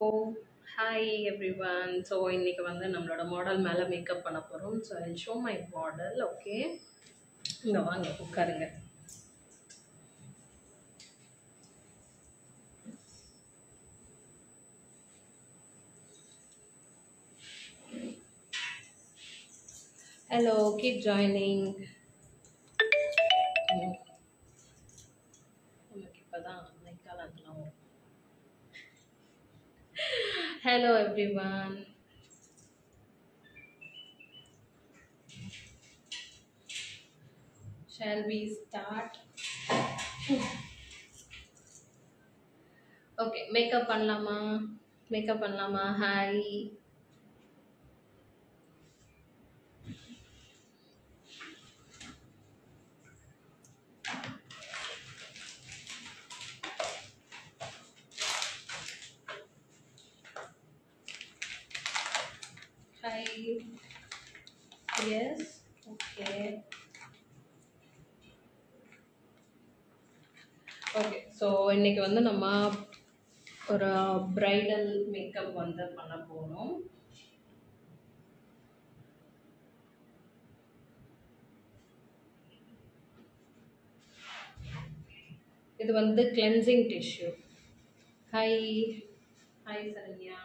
Oh, hi everyone. So இன்னைக்கு வந்து நம்மளோட மாடல் மேல மேக்கப் பண்ண போறோம். So I'll show my model. Okay. இங்க வாங்க உட்காருங்க. Hello, keep joining. ம், நமக்கு இப்பதான் மைக்காலலாம் வரும். Hello everyone. Shall we start? Okay, makeup பண்ணலாமா? Makeup பண்ணலாமா? Hi. Hi. Yes. Okay. Okay so இன்னைக்கு வந்து நம்ம ஒரு பிரைடல் மேக்கப் வந்து பண்ண போகிறோம். இது வந்து cleansing tissue. Hi hi Saranya.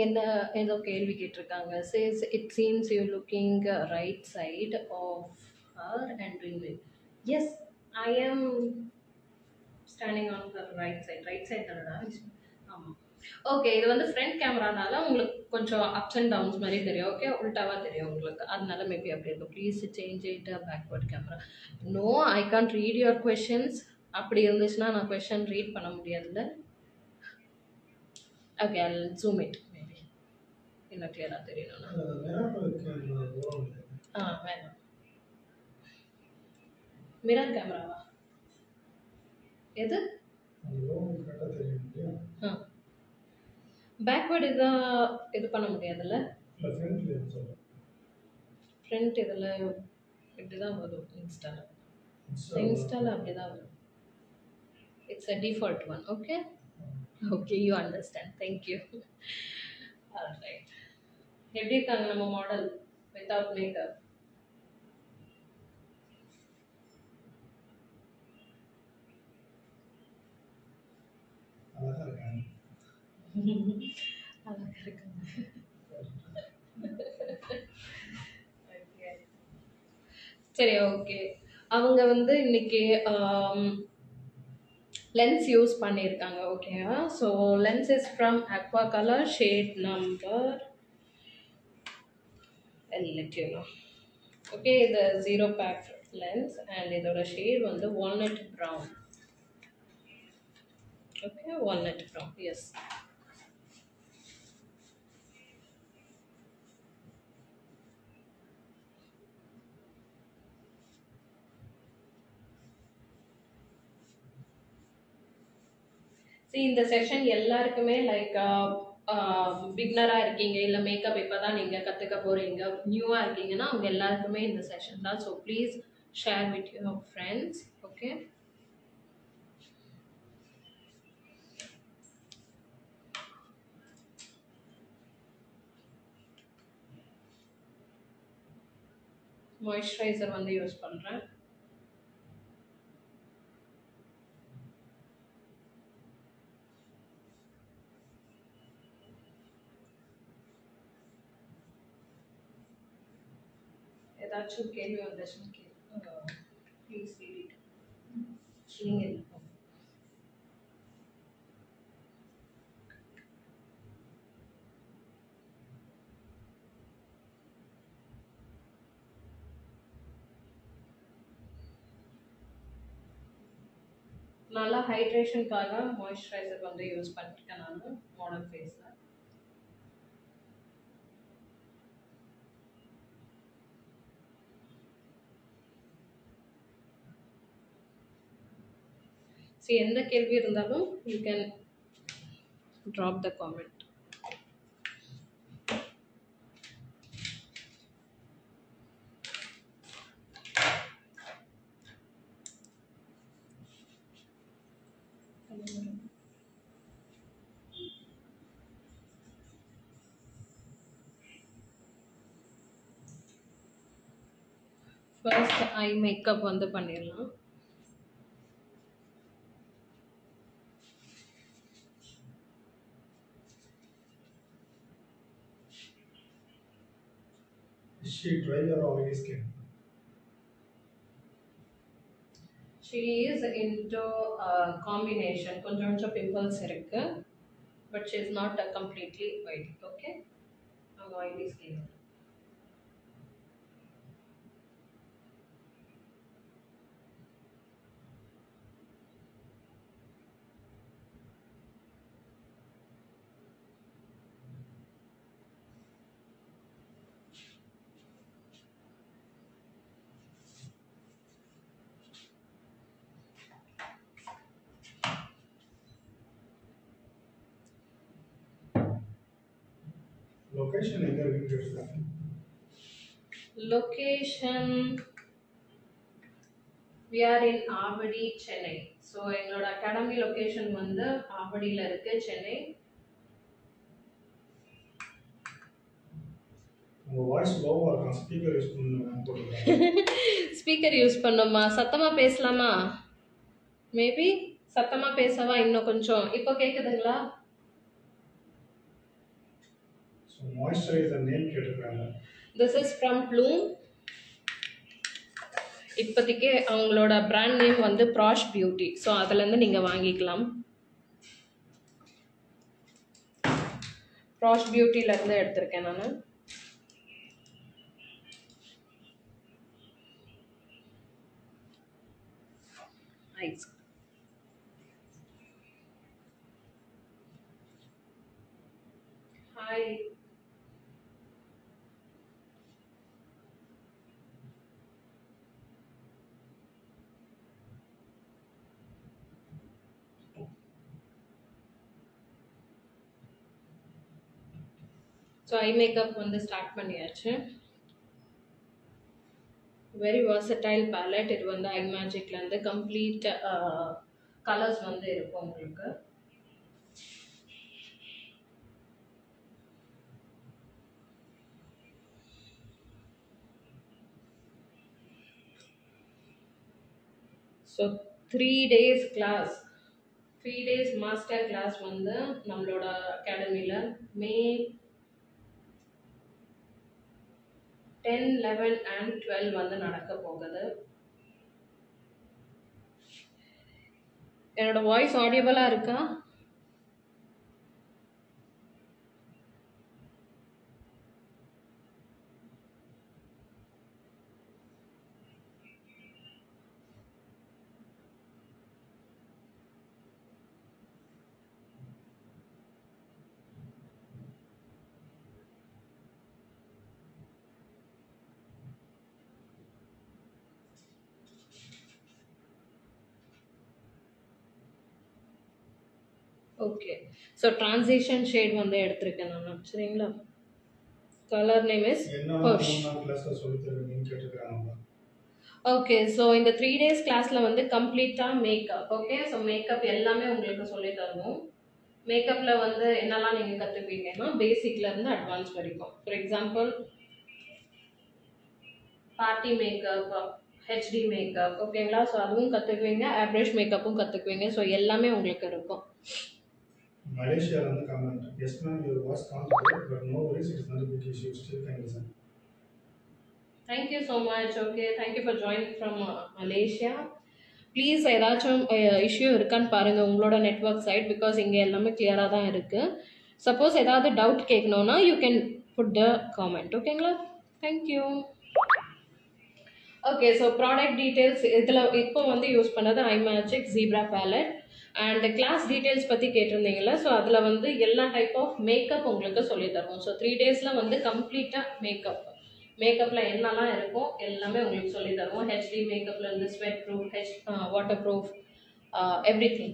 என்ன ஏதோ கேள்வி கேட்டிருக்காங்க. Says it seems you looking right side of her and dreaming. Yes, I am standing on the right side தானடா. ஆமாம். ஓகே, இது வந்து ஃப்ரண்ட் கேமரானால உங்களுக்கு கொஞ்சம் அப்ஸ் அண்ட் டவுன்ஸ் மாதிரி தெரியும். ஓகே, உல்டாவா தெரியும் உங்களுக்கு, அதனால மேபி அப்படி இருக்கும். Please change it backward camera. No, I can't read your questions. அப்படி இருந்துச்சுன்னா நான் கொஷின் ரீட் பண்ண முடியாதுல்ல. Okay, I zoom it maybe இன்னும் கிளியராக தெரியணும்னா. வேணாம். மிரர் கேமராவா? எது? பேக்வேர்டு இதான் இது பண்ண முடியாதுல்ல. ஃப்ரண்ட் இதில் இப்படி தான் வரும். இன்ஸ்டாவில் அப்படி தான் வரும். It's a default one. Okay okay, you understand. Thank you. Alright. எப்படி இருக்காங்க நம்ம மாடல் வித்தவுட் மேக்கப்? அழகா இருக்காங்க. சரி, ஓகே. அவங்க வந்து இன்னைக்கு லென்ஸ் யூஸ் பண்ணியிருக்காங்க. ஓகேவா? So lens is from aqua colour shade number, I'll let you know. Okay, இது 0 பேக் லென்ஸ் அண்ட் இதோட ஷேட் வந்து walnut brown. Okay, walnut brown. Yes. இந்த செஷன் எல்லாருக்குமே லைக் பிகினராக இருக்கீங்க, இல்லை மேக்கப் இப்போ தான் நீங்கள் கற்றுக்க போகிறீங்க, நியூவாக இருக்கீங்கன்னா அவங்க எல்லாருக்குமே இந்த செஷன் தான். So please share with your friends. Okay, moisturiser வந்து யூஸ் பண்ணுறேன். ஏதாச்சும் கேள்வி வந்துச்சுன்னு ப்ளீஸ் ரீட் இட். நீங்கள் நல்லா ஹைட்ரேஷனுக்காக மாய்ஸ்சரைசர் வந்து யூஸ் பண்ணியிருக்கேன் நான் மாடர்ன் ஃபேஸில். See, எந்த கேள்வி இருந்தாலும் you can drop the comment. First I makeup வந்து பண்ணிடலாம். Is she dry or oily skin? She is into combination. கொஞ்சம் கொஞ்சம் pimples இருக்கு, but she is not completely white. Okay, I'm oily skin. Location எங்க வீடு எடுத்தாங்க? Location, we are in Avadi, Chennai. So எங்களோட academy location வந்து ஆவடியில் இருக்கு, சென்னை. உங்க வாய்ஸ் லோவா இருக்கும், ஸ்பீக்கர் யூஸ் பண்ணுங்க. ஸ்பீக்கர் யூஸ் பண்ணோமா? சத்தமாக பேசலாமா? மேபி சத்தமாக பேசவா இன்னும் கொஞ்சம்? இப்போ கேட்குதுங்களா? ஸோ மாய்ஸ்சரைசர் நேம் கேட்டிருக்காங்க. This is from Bloom. இப்போதைக்கு அவங்களோட பிராண்ட் நேம் வந்து ப்ராஷ் பியூட்டி. ஸோ அதுலேருந்து நீங்கள் வாங்கிக்கலாம். ப்ராஷ் பியூட்டிலேருந்து எடுத்திருக்கேன் நான். Eyes hi. So eye makeup வந்து ஸ்டார்ட் பண்ணியாச்சு. Very versatile palette. இது வந்து ஐ மேஜிக்லேருந்து கம்ப்ளீட் கலர்ஸ் வந்து இருக்கும் உங்களுக்கு. So 3 days class, 3 days master class வந்து நம்மளோட அகாடமியில் மே 10, 11 and 12 வந்து நடக்க போகுது. என்னோட வாய்ஸ் ஆடியபிளாக இருக்கா? ஓகே. ஸோ ட்ரான்சிஷன் ஷேட் வந்து எடுத்திருக்கேன் நான். சரிங்களா? Colour name is Harsh. Okay. So இந்த 3 days கிளாஸில் வந்து கம்ப்ளீட்டாக மேக்கப். ஓகே. ஸோ மேக்கப் எல்லாமே உங்களுக்கு சொல்லி தருவோம். மேக்கப்பில் வந்து என்னெல்லாம் நீங்கள் கற்றுப்பீங்கன்னா பேசிக்லேருந்து அட்வான்ஸ் வரைக்கும். For example party makeup, HD makeup, ஓகேங்களா? ஸோ அதுவும் கற்றுக்குவீங்க, ஆப்ரேஷ் மேக்கப்பும் கற்றுக்குவீங்க. ஸோ எல்லாமே உங்களுக்கு இருக்கும். Malaysia வந்து comment. Yes ma'am, your voice can't hear, but no worries, it is not a big issue. Still can listen. Thank you so much. Okay, thank you for joining from Malaysia. Please ஏதாச்சும் issue இருக்கான்னு பாருங்கள் உங்களோட network side. Because இங்கே எல்லாமே கிளியராக தான் இருக்குது. Suppose ஏதாவது டவுட் கேட்கணுன்னா you can put the comment. ஓகேங்களா? Thank you. Okay. So product details இதில் இப்போ வந்து யூஸ் பண்ணது eye magic zebra palette. And class details பற்றி கேட்டிருந்தீங்களா? ஸோ அதில் வந்து எல்லா டைப் ஆஃப் மேக்கப் உங்களுக்கு சொல்லி தருவோம். ஸோ 3 daysல வந்து கம்ப்ளீட்டாக மேக்கப்பில் என்னெல்லாம் இருக்கும் எல்லாமே உங்களுக்கு சொல்லி தருவோம். ஹெச்டி மேக்கப்லேருந்து sweat proof, water proof, everything.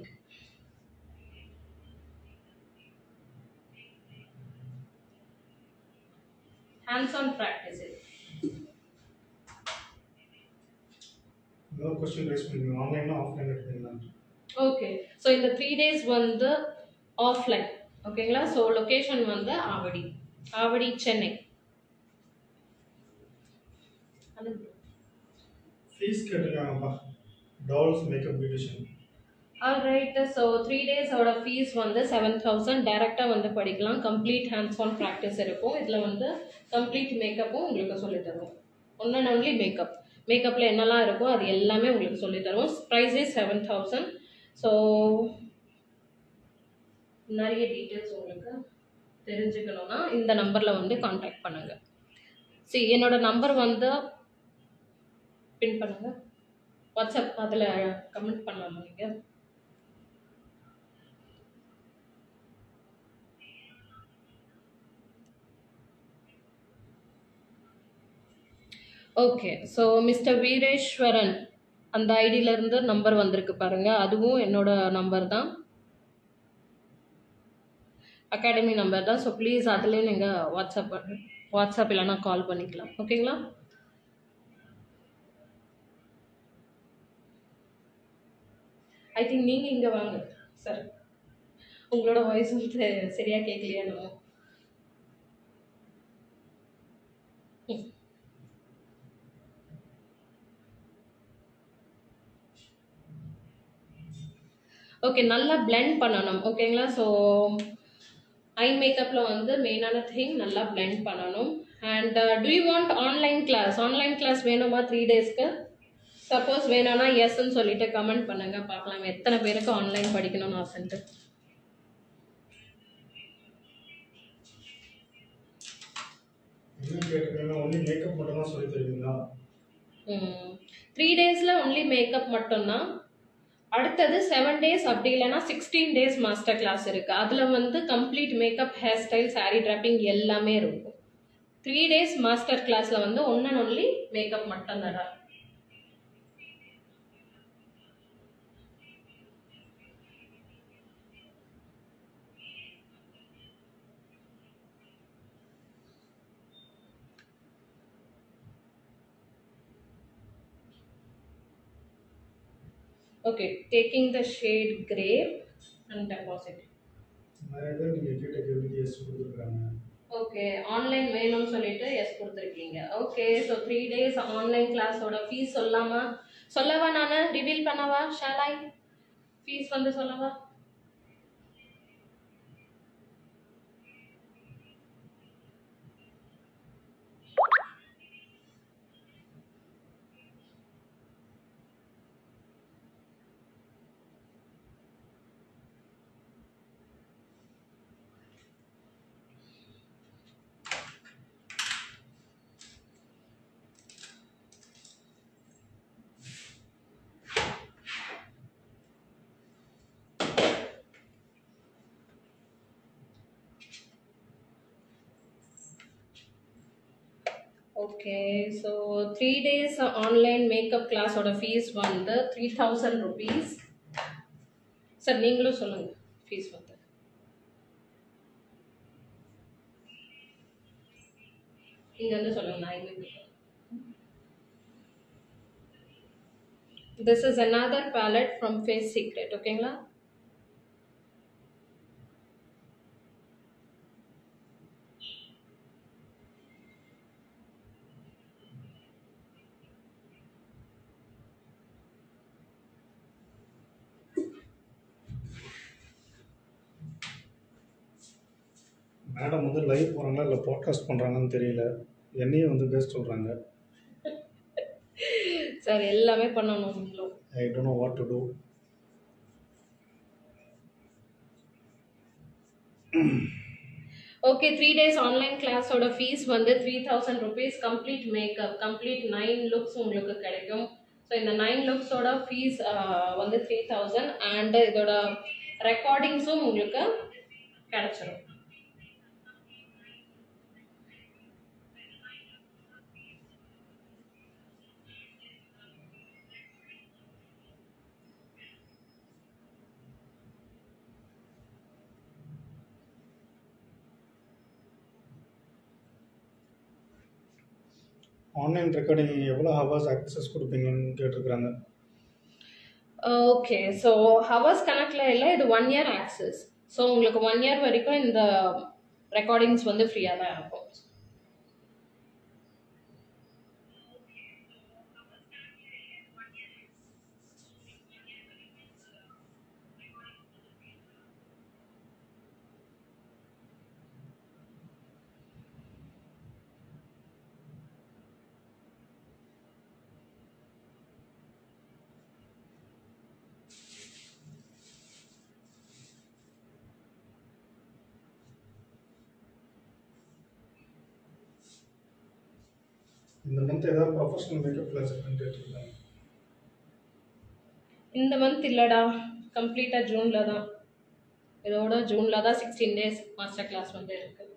Hands-on practice it. இன்னொரு கொஸ்டின் ரைஸ் பண்ணுங்க, ஆன்லைனா ஆஃப்லைன் எடுத்தீங்களா? ஓகே, ஸோ இந்த 3 days வந்து ஆஃப்லைன். ஓகேங்களா? ஸோ லொக்கேஷன் வந்து ஆவடி, ஆவடி சென்னை. ஃபீஸ் கேட்டிருக்காங்கப்பா, dolls makeup beautician. Alright, so 3 days ஓட ஃபீஸ் வந்து 7,000. டைரெக்டாக வந்து படிக்கலாம். கம்ப்ளீட் ஹேண்ட்ஸ் ஆன் ப்ராக்டிஸ் இருக்கும். இதில் வந்து கம்ப்ளீட் மேக்கப்பும் உங்களுக்கு சொல்லித் தருவோம். One and only makeup. மேக்கப்பில் என்னெல்லாம் இருக்கோ அது எல்லாமே உங்களுக்கு சொல்லித் தருவோம். ப்ரைஸே 7,000. ஸோ நிறைய டீட்டெயில்ஸ் உங்களுக்கு தெரிஞ்சுக்கணுன்னா இந்த நம்பரில் வந்து காண்டாக்ட் பண்ணுங்கள். சரி, என்னோட நம்பர் வந்து பின் பண்ணுங்கள். வாட்ஸ்அப் அதில் கமெண்ட் பண்ணலாமா நீங்கள்? ஓகே, ஸோ மிஸ்டர் வீரேஸ்வரன் அந்த ஐடியிலேருந்து நம்பர் வந்திருக்கு பாருங்கள், அதுவும் என்னோட நம்பர் தான், அகாடமி நம்பர் தான். ஸோ ப்ளீஸ் அதுலேயும் நீங்கள் வாட்ஸ்அப் இல்லைனா கால் பண்ணிக்கலாம். ஓகேங்களா? ஐ திங்க் நீங்கள் இங்கே வாங்க சார், உங்களோட வாய்ஸ் வந்து சரியாக கேட்கலையா நம்ம. ஓகே, நல்லா பிளெண்ட் பண்ணணும். ஓகேங்களா? ஸோ ஐ மேக்கப்பில் வந்து மெயினான திங் நல்லா பிளெண்ட் பண்ணணும். And do you want online class? Online class வேணுமா 3 daysக்கு? சப்போஸ் வேணும்னா எஸ்ன்னு சொல்லிட்டு கமெண்ட் பண்ணுங்க, பார்க்கலாம் எத்தனை பேருக்கு ஆன்லைன் படிக்கணும்னு ஆசைன்ட்டு. என்ன கேட்டிருக்காங்க, ஒன்லி மேக்கப் மட்டும் தான் சொல்லி தருவீங்களா? 3 daysல ஒன்லி மேக்கப் மட்டும்தான். அடுத்தது 7 days அப்படி இல்லைன்னா 16 days மாஸ்டர் கிளாஸ் இருக்கு. அதில் வந்து complete makeup, hair style, sari dropping எல்லாமே இருக்கும். 3 days மாஸ்டர் கிளாஸில் வந்து ஒன் அண்ட் ஒன்லி மேக்கப் மட்டும் தான். Okay, taking the shade grey and deposit. நிறைய பேர் நீங்கள் கேட்ட கேள்விக்கு எஸ் கொடுத்துருக்காங்க. ஓகே, ஆன்லைன் வேணும்னு சொல்லிட்டு எஸ் கொடுத்துருக்கீங்க. ஓகே, ஸோ 3 days ஆன்லைன் கிளாஸோட ஃபீஸ் சொல்லவா நான் ரிவீல் பண்ணவா? ஷாலாய் ஃபீஸ் வந்து சொல்லவா? Okay, so 3 days online makeup கிளாஸோட ஃபீஸ் வந்து 3,000 rupees. சார் நீங்களும் சொல்லுங்க ஃபீஸ் வந்து. இங்க வந்து சொல்லுங்க, நான் இங்க. This is another palette from Face Secret. ஓகேங்களா? மேடம் வந்து லைவ் போகிறாங்களா இல்லை பாட்காஸ்ட் பண்ணுறாங்கன்னு தெரியல, என்னையும் வந்து பேச சொல்கிறாங்க. சார் எல்லாமே பண்ணணும். I don't know what to do. Okay, 3 days online கிளாஸோட ஃபீஸ் வந்து 3,000 rupees. Complete makeup, complete 9 looks உங்களுக்கு கிடைக்கும். ஸோ இந்த 9 லுக்ஸோட ஃபீஸ் வந்து 3,000 அண்ட் இதோட ரெக்கார்டிங்ஸும் உங்களுக்கு கிடைச்சிடும். ஆன்லைன் ரெக்கார்டிங் எவ்வளோ ஹவர்ஸ் ஆக்சஸ் கொடுப்பீங்கன்னு கேட்டிருக்கிறாங்க. ஓகே, ஸோ ஹவர்ஸ் கணக்கில் இல்லை, இது 1 year ஆக்சஸ். ஸோ உங்களுக்கு 1 year வரைக்கும் இந்த ரெக்கார்டிங்ஸ் வந்து ஃப்ரீயாக தான் இருக்கும். இந்த மந்த் ஏதாவது ப்ரொஃபஷனல் மேக்கப் கிளாஸ் இருக்குன்னு கேட்டிருக்காங்க. இந்த மந்த் இல்லைடா, கம்ப்ளீட்டாக ஜூனில் தான். இதோட ஜூனில் தான் 16 days மாஸ்டர் கிளாஸ் வந்து இருக்குது.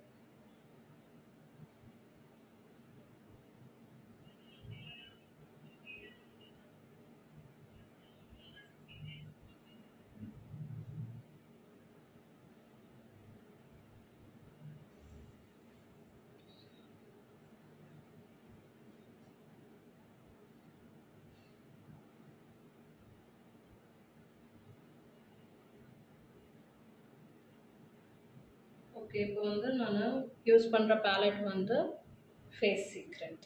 ஓகே, இப்போ வந்து நான் யூஸ் பண்ணுற பேலட் வந்து ஃபேஸ் சீக்ரெட்.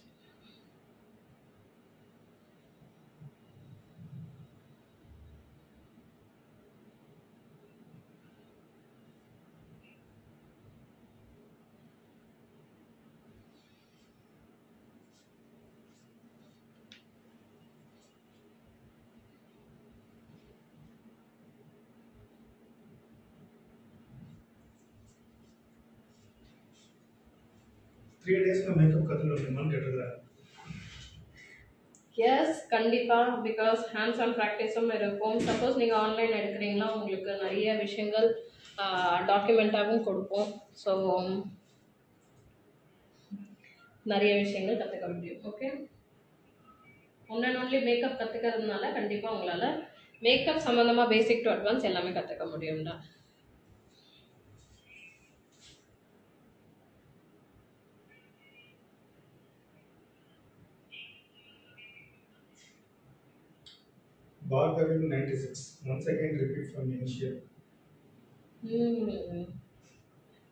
த்ரீ டேஸில் மேக்கப் கற்றுக்க முடியுமான்னு கேட்டிருக்கிறாங்க. எஸ், கண்டிப்பாக. பிகாஸ் ஹேண்ட்ஸ் ஆன் ப்ராக்டிஸும் இருக்கும். சப்போஸ் நீங்கள் ஆன்லைன் எடுக்கிறீங்கன்னா உங்களுக்கு நிறைய விஷயங்கள் டாக்குமெண்ட்டாகவும் கொடுப்போம். ஸோ நிறைய விஷயங்கள் கற்றுக்க முடியும். Okay, one and only makeup கற்றுக்கிறதுனால கண்டிப்பாக உங்களால் மேக்கப் சம்மந்தமாக பேசிக் டு அட்வான்ஸ் எல்லாமே கற்றுக்க முடியும்டா. Bargavin 96. Once again, repeat from initial.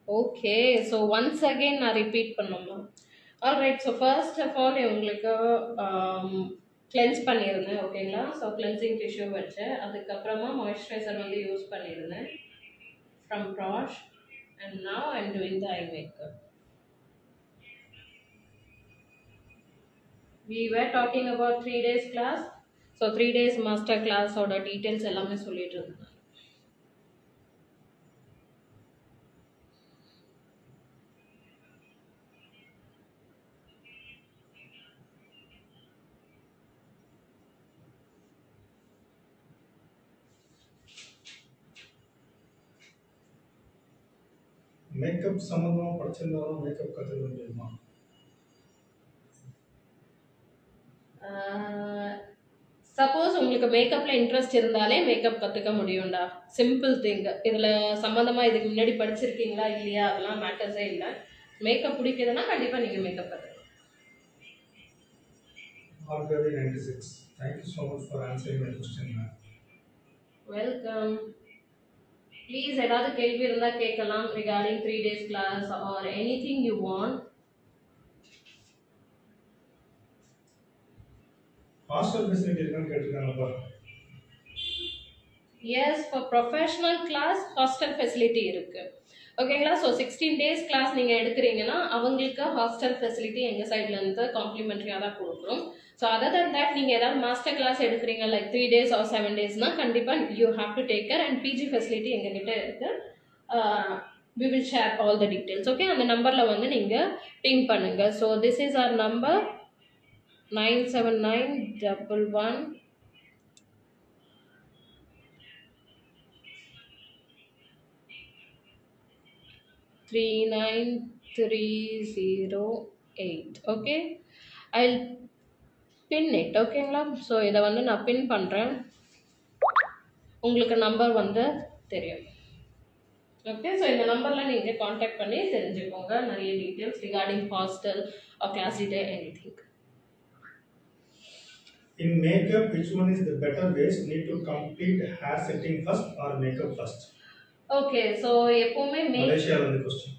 Okay, so once again நான் ரிப்பீட் பண்ணோமா? Alright. So first of all உங்களுக்கு கிளென்ஸ் பண்ணியிருந்தேன். ஓகேங்களா? ஸோ கிளென்சிங் டிஷ்யூ வச்சேன். அதுக்கப்புறமா மாய்ஸ்சரைசர் வந்து யூஸ் பண்ணியிருந்தேன் from brush. And now I am doing the eye makeup. We were talking about 3 days class. So 3 days master class ஓட details எல்லாமே சொல்லிட்டு இருந்தேன். மேக்கப் சம்மந்தமாக படிச்சிருந்தாலும் மேக்கப் கற்றுக்க முடியுமா? சப்போஸ் உங்களுக்கு மேக்கப்பில் இன்ட்ரெஸ்ட் இருந்தாலே மேக்கப் கற்றுக்க முடியும்டா. Simple thing. இதில் சம்மந்தமாக இதுக்கு முன்னாடி படிச்சிருக்கீங்களா இல்லையா அதெல்லாம் மேட்டர்ஸே இல்லை. மேக்கப் பிடிக்குதுன்னா கண்டிப்பாக நீங்கள் மேக்கப் கற்றுக்கலாம். Bargavin 96. Thank you so much for answering my question, ma'am. Welcome. Please ஏதாவது கேள்வி இருந்தால் கேட்கலாம் regarding 3 days class or anything you want. Hostel facility இருக்கான்னு கேட்டிருக்காங்கப்பா. Yes, for professional class hostel facility இருக்குது. ஓகேங்களா? ஸோ 16 days கிளாஸ் நீங்கள் எடுக்கிறீங்கன்னா அவங்களுக்கு ஹாஸ்டல் ஃபெசிலிட்டி எங்கள் சைட்லேருந்து காம்ப்ளிமெண்ட்ரியாக தான் கொடுக்குறோம். ஸோ அதர் தன் தட் நீங்கள் ஏதாவது மாஸ்டர் கிளாஸ் எடுக்கிறீங்க லைக் 3 days or 7 daysனால் கண்டிப்பாக you have to take care. And PG facility எங்ககிட்ட இருக்குது. we will share all the details. Okay, அந்த நம்பரில் வந்து நீங்கள் பிங் பண்ணுங்கள். So this is our number 97911 39308. Okay, I'll pin it. ஓகேங்களா? ஸோ இதை வந்து நான் பின் பண்ணுறேன். உங்களுக்கு நம்பர் வந்து தெரியும். ஓகே, ஸோ இந்த நம்பரில் நீங்கள் காண்டாக்ட் பண்ணி தெரிஞ்சுக்கோங்க நிறைய details regarding hostel or class day anything. In makeup, which one is the better ways? Need to complete hair setting first or makeup first? Okay, so எப்பவுமே Malaysia on the question.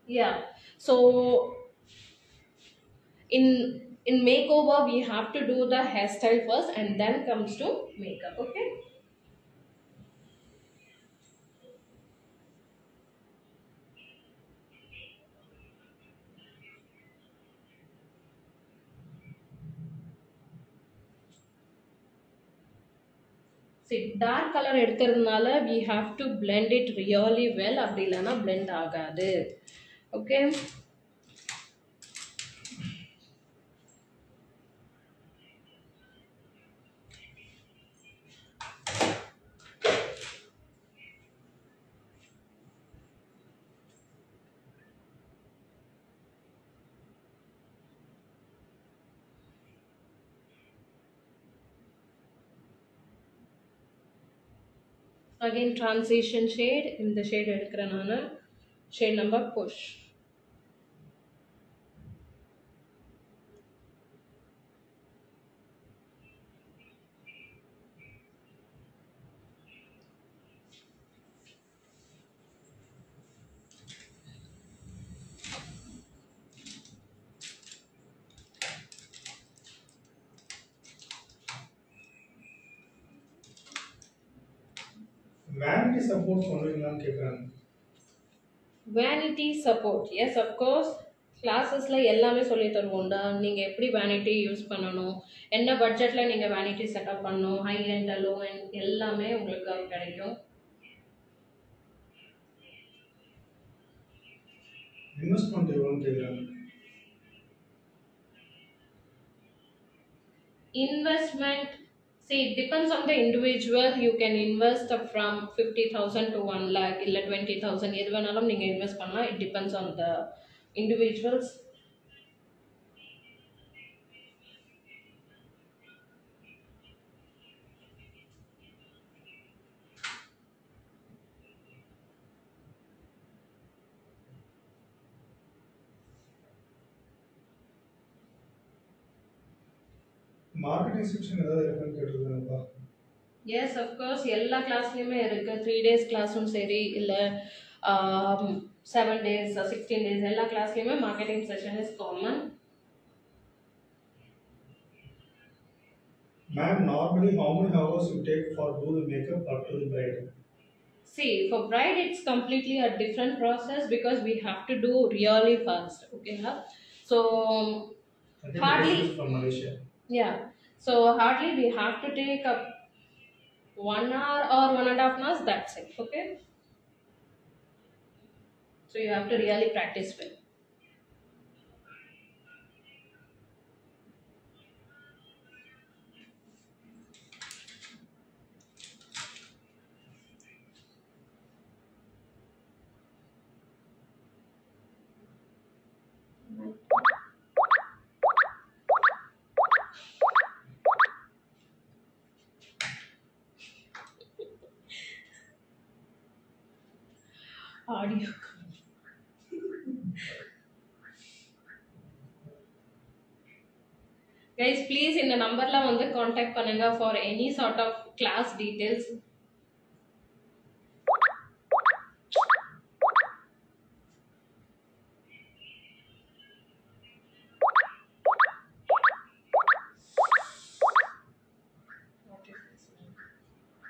yeah, so in makeover we have to do the hairstyle first and then comes to makeup. Okay. See, dark color எடுக்கிறதுனால we have to blend it really well, அப்படி இல்லைன்னா blend ஆகாது. Okay. Again transition shade, இந்த shade எடுக்கிறேன் நான். Shade number push. Vanity support பண்ணுவீங்களான்னு கேட்குறாங்க. Vanity support, yes of course. கிளாஸஸ்ல எல்லாமே சொல்லி தருவோம்டா. நீங்க எப்படி வேனிட்டி யூஸ் பண்ணணும், என்ன பட்ஜெட்ல நீங்க வேனிட்டி செட்டப் பண்ணணும், ஹை அண்ட் லோ அண்ட் எல்லாமே உங்களுக்கு கிடைக்கும். இன்வெஸ்ட்மெண்ட் எவ்வளோன்னு கேட்குறாங்க. Investment, see, it depends on the individual. You can invest from 50,000 to 1 lakh இல்ல 20,000 எது வேணாலும் நீங்க இன்வெஸ்ட் பண்ணலாம். It depends on the individuals. Marketing section ஏதாவது இருக்குன்னு கேட்டிருக்காங்கப்பா. Yes of course, எல்லா கிளாஸ்லயுமே இருக்கு. 3 days கிளாஸும் சரி இல்ல 7 days 16 days எல்லா கிளாஸ்லயுமே marketing session is common. Ma'am, normally how many hours you take for do the makeup up to the bride? See, for bride it's completely a different process because we have to do really fast. Okay, huh? So I think hardly this is from Malaysia. yeah, so hardly we have to take up 1 hour or 1.5 hours, that's it. Okay, so you have to really practice well. Audio. Guys, please இந்த நம்பர்ல வந்து contact பண்ணுங்க for any sort of class details.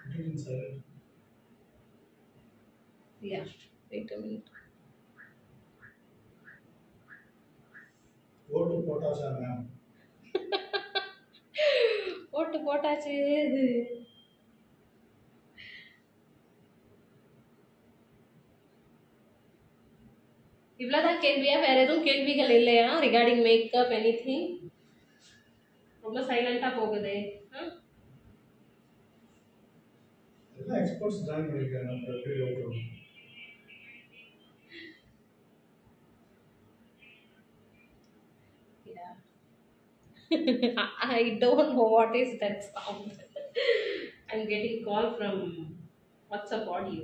Put it in silent. Yeah, wait a minute. ஓட்டு போட்டாச்சா ma'am? ஓட்டு போட்டாச்சு. இவ்வளவுதான் கேள்வியா? வேற எதுவும் கேள்விகள் இல்லையா ரிகார்டிங் மேக்கப் எனிதிங்? ரொம்ப சைலண்டா போகுதே. எல்லா எக்ஸ்பர்ட்ஸ் ஜாயின் பண்ணிருக்காங்க நம்ம எப்படி ஓட்டுறோம். I don't know what is that sound. I'm getting call from WhatsApp audio.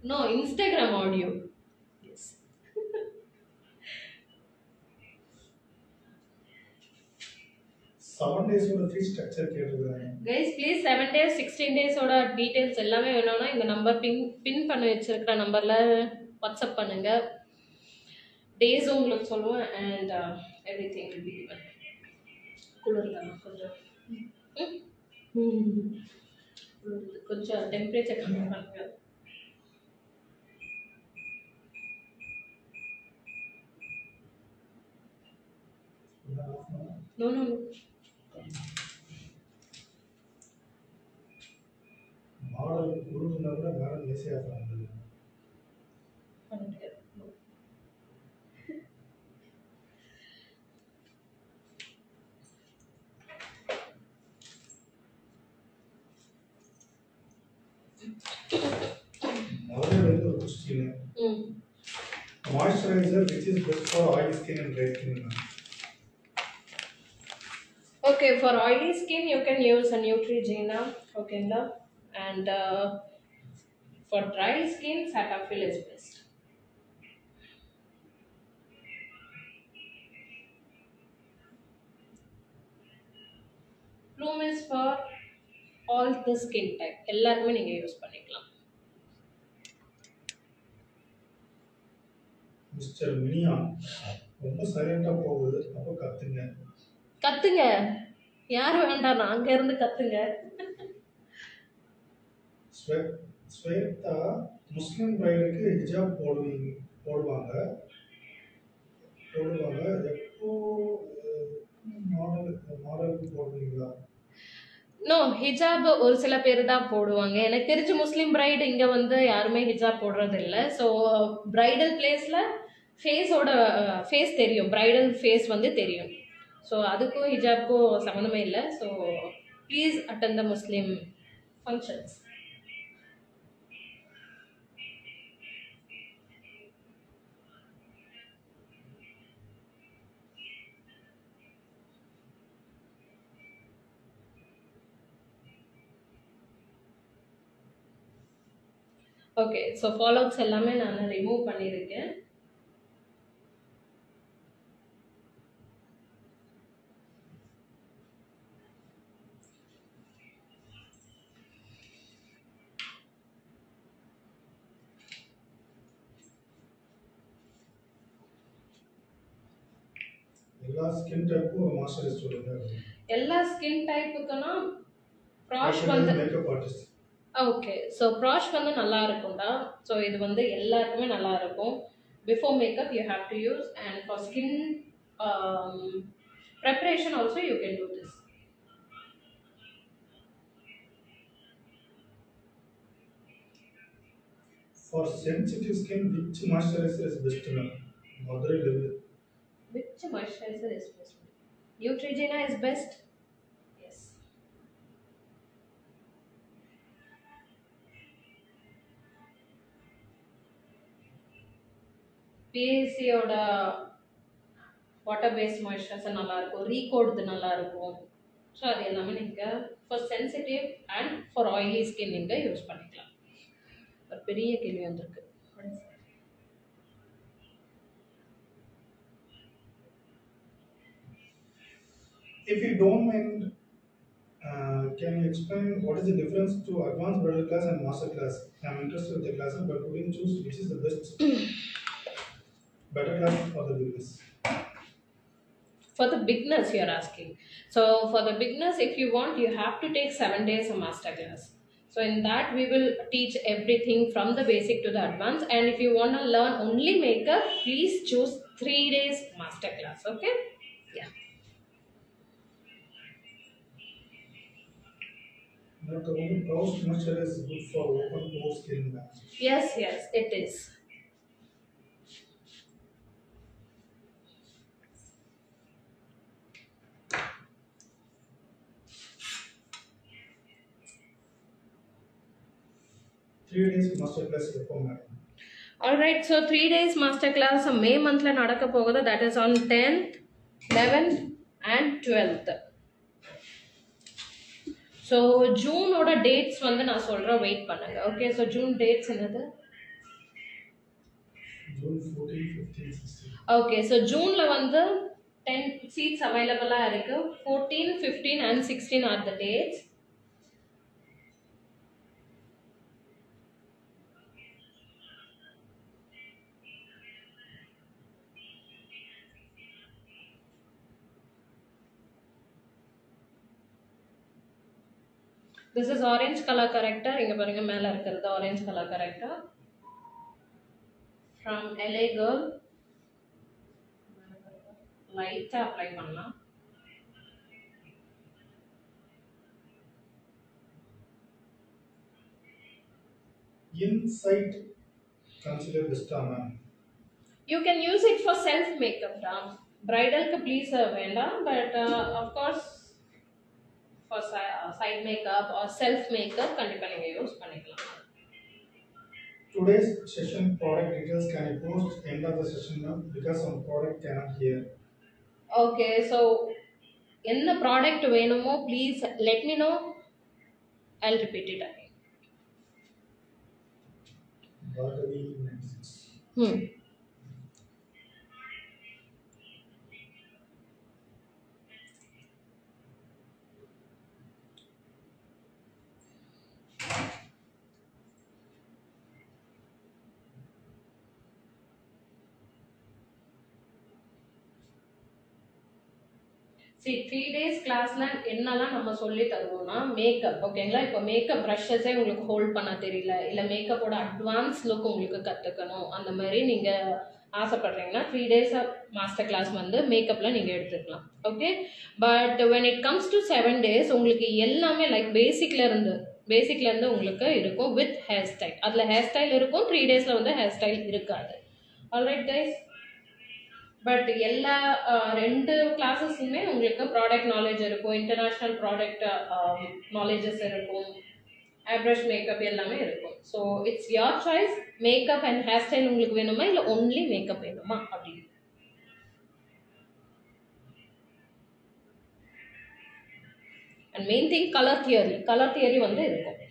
No, Instagram audio. Yes. 7 days ஓட ஃபீ ஸ்ட்ரக்சர் கேட்டிருக்காங்க. கைஸ் ப்ளீஸ் 7 days 16 days ஓட டீடைல்ஸ் எல்லாமே வேணும்னா இந்த நம்பர் பின் பண்ணி வச்சிருக்கிற நம்பர்ல வாட்ஸ்அப் பண்ணுங்க. டேஸ் உங்களுக்கு சொல்லுவேன் and everything will be given. குளிர்தான் கொஞ்சம் கொஞ்சம் டெம்பரேச்சர் கம்மி பண்ணுங்க. No. மாடல் குருதுனா கூட மேடம் ஈஸியா பண்ணுது. பண்ணுங்க. முதல்ல வந்து ஒரு question. Moisturizer which is best for oily skin and dry skin? Okay, for oily skin you can use a Neutrogena, okay, and for dry skin Cetaphil is best. Plume is for all the skin type. எல்லாருமே நீங்க use பண்ணிக்கலாம். Mister மினியா ரொம்ப சைலண்டா போகுது. அப்ப கத்துங்க. யார் வேண்டாம் அங்க இருந்து கத்துங்க. ஸ்வேதா முஸ்லிம் பிரைடுக்கு ஹிஜாப் போடுவாங்க எப்போ மாடலுக்கு போடுவீங்களா? நோ, ஹிஜாப் ஒரு சில பேர் தான் போடுவாங்க. எனக்கு தெரிஞ்ச முஸ்லீம் பிரைடு இங்க வந்து யாருமே ஹிஜாப் போடுறது இல்லை. ஸோ பிரைடல் பிளேஸ்ல ஃபேஸ் தெரியும், பிரைடல் ஃபேஸ் வந்து தெரியும். ஸோ அதுக்கும் ஹிஜாப்க்கும் சம்மந்தமே இல்லை. So please attend the Muslim functions. Okay, so follow-ups எல்லாமே நான் ரிமூவ் பண்ணியிருக்கேன். எல்லா ஸ்கின் டைப்புக்கும் ஒரு மாய்ஸ்சரைசர் சொல்லுங்க. எல்லா ஸ்கின் டைப்புக்குனா ப்ராஷ் வந்து மேக்கப் ஆர்டிஸ்ட். ஓகே, ஸோ ப்ராஷ் வந்து நல்லா இருக்கும்டா. ஸோ இது வந்து எல்லாருக்குமே நல்லா இருக்கும். Before makeup you have to use, and for skin preparation also you can do this. For sensitive skin, which moisturizer is best? Mother level. Which moisturizer is best? Neutrogena is best. Yes. PAC ஓட water paste moisturiser நல்லா இருக்கும், Recode நல்லா இருக்கும். So அது எல்லாமே நீங்கள் for sensitive and for oily skin நீங்கள் use பண்ணிக்கலாம். ஒரு பெரிய கேள்வி வந்திருக்கு. If you don't mind, can you explain what is the difference to advanced bridal class and master class? I am interested in the classes, but couldn't choose which is the best better class for the beginners. For the beginners you are asking. So for the beginners, if you want, you have to take 7 days of master class. So in that we will teach everything from the basic to the advanced. And if you want to learn only makeup, please choose 3 days master class. Okay? Yeah. Not only brows moisturizer is good for open pore skin. Yes, it is. Three days master class madam. Alright, so 3 days master class May month la nadakka pogudha. That is on 10th, 11th and 12th. So June oda dates வந்து நான் சொல்றேன், wait பண்ணுங்க. Okay, so June dates என்னது? June 14, 15, 16. Okay, so June ல வந்து 10 seats available இருக்கு. 14, 15 and 16 are the dates. This is orange color corrector. இங்க பாருங்க மேல இருக்கிறது orange color corrector from LA girl. லைட்டா அப்ளை பண்ணலாம். Insight consider besta ma'am. You can use it for self makeup da. Bridal ku please வேண்டாம், but of course for side makeup or self makeup கண்டிப்பா நீங்க use பண்ணிக்கலாம். Today's session product details can you post end of the session ma'am because some product cannot hear. Okay, so என்ன product வேணுமோ please let me know. I'll repeat it again. Bhargavi 96. See, 3 days கிளாஸ்ல என்னெல்லாம் நம்ம சொல்லி தருவோம்னா makeup, ஓகேங்களா? இப்போ makeup ப்ரஷஸே உங்களுக்கு hold பண்ண தெரியல, இல்லை மேக்கப்போட அட்வான்ஸ் லுக் உங்களுக்கு கற்றுக்கணும், அந்த மாதிரி நீங்கள் ஆசைப்படுறீங்கன்னா 3 days மாஸ்டர் கிளாஸ் வந்து மேக்கப்பில் நீங்கள் எடுத்துக்கலாம். Okay, but when it comes to 7 days உங்களுக்கு எல்லாமே லைக் பேசிக்லேருந்து உங்களுக்கு இருக்கும் வித் ஹேர் ஸ்டைல். அதில் ஹேர் ஸ்டைல் இருக்கும், 3 daysல வந்து ஹேர் ஸ்டைல் இருக்காது. ஆல்ரைட் கைஸ், பட் எல்லா 2 கிளாஸஸ்லுமே உங்களுக்கு ப்ராடக்ட் நாலேஜ் இருக்கும், இன்டர்நேஷ்னல் ப்ராடக்ட் நாலேஜஸ் இருக்கும், ஐப்ரஷ் மேக்கப் எல்லாமே இருக்கும். So it's your choice. Makeup and hair style உங்களுக்கு வேணுமா இல்லை ஒன்லி மேக்கப் வேணுமா அப்படின்னு. And main thing colour theory வந்து இருக்கும்.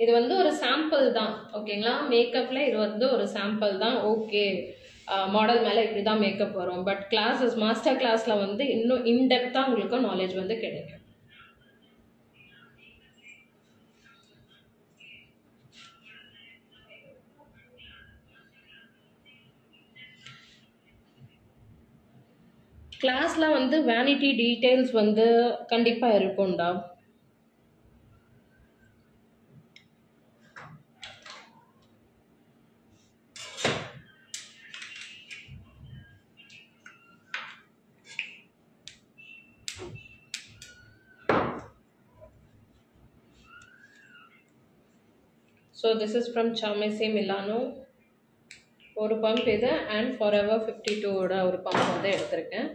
இது வந்து ஒரு சாம்பிள் தான், ஓகேங்களா? மேக்கப்ல இது வந்து ஒரு சாம்பிள் தான். ஓகே, மாடல் மேலே இப்படி தான் மேக்கப் வரும், பட் கிளாஸஸ் மாஸ்டர் கிளாஸில் வந்து இன்னும் இன்டெப்த்தாக உங்களுக்கு நாலேஜ் வந்து கிடைக்கும். கிளாஸில் வந்து வேனிட்டி டீட்டெயில்ஸ் வந்து கண்டிப்பாக இருக்கும்டா. So this is from Chamesi Milano. ஒரு பம்ப் இது அண்ட் ஃபாரெவர் 52ஓட ஒரு பம்ப் வந்து எடுத்திருக்கேன்.